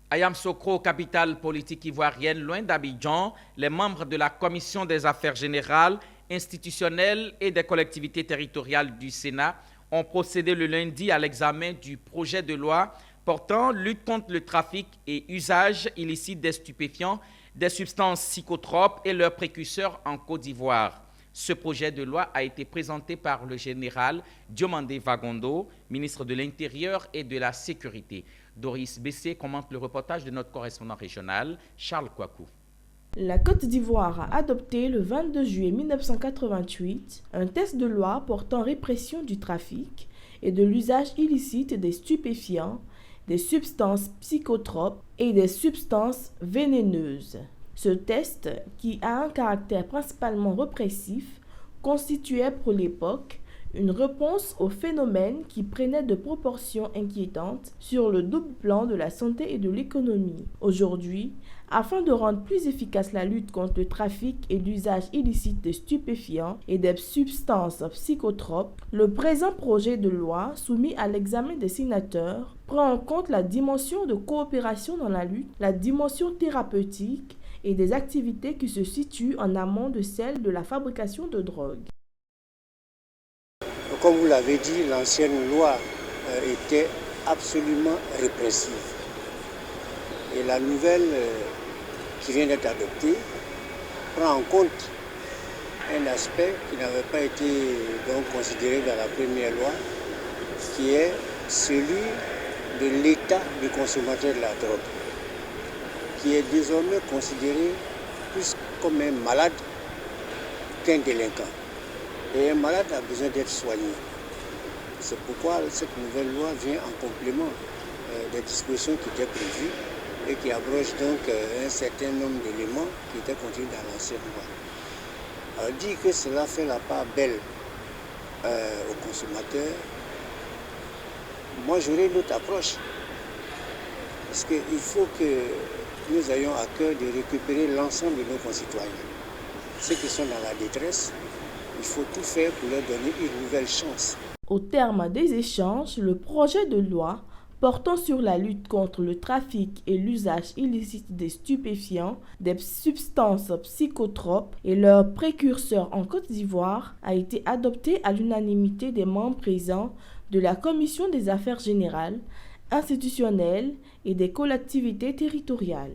À Yamoussoukro, capitale politique ivoirienne, loin d'Abidjan, les membres de la Commission des affaires générales, institutionnelles et des collectivités territoriales du Sénat ont procédé le lundi à l'examen du projet de loi portant lutte contre le trafic et usage illicite des stupéfiants, des substances psychotropes et leurs précurseurs en Côte d'Ivoire. Ce projet de loi a été présenté par le général Diomandé Fagondo, ministre de l'Intérieur et de la Sécurité. Doris Bessé commente le reportage de notre correspondant régional, Charles Kouakou. La Côte d'Ivoire a adopté le 22 juillet 1988 un texte de loi portant répression du trafic et de l'usage illicite des stupéfiants, des substances psychotropes et des substances vénéneuses. Ce texte, qui a un caractère principalement répressif, constituait pour l'époque une réponse au phénomène qui prenait de proportions inquiétantes sur le double plan de la santé et de l'économie. Aujourd'hui, afin de rendre plus efficace la lutte contre le trafic et l'usage illicite des stupéfiants et des substances psychotropes, le présent projet de loi soumis à l'examen des sénateurs prend en compte la dimension de coopération dans la lutte, la dimension thérapeutique et des activités qui se situent en amont de celle de la fabrication de drogue. Comme vous l'avez dit, l'ancienne loi était absolument répressive. Et la nouvelle qui vient d'être adoptée prend en compte un aspect qui n'avait pas été donc considéré dans la première loi, qui est celui de l'état du consommateur de la drogue, qui est désormais considéré plus comme un malade qu'un délinquant. Et un malade a besoin d'être soigné. C'est pourquoi cette nouvelle loi vient en complément des dispositions qui étaient prévues et qui abrogent donc un certain nombre d'éléments qui étaient contenus dans l'ancienne loi. Alors dire que cela fait la part belle aux consommateurs, moi j'aurais une autre approche. Parce qu'il faut que nous ayons à cœur de récupérer l'ensemble de nos concitoyens. Ceux qui sont dans la détresse, il faut tout faire pour leur donner une nouvelle chance. Au terme des échanges, le projet de loi portant sur la lutte contre le trafic et l'usage illicite des stupéfiants, des substances psychotropes et leurs précurseurs en Côte d'Ivoire a été adopté à l'unanimité des membres présents de la Commission des affaires générales, institutionnelles et des collectivités territoriales.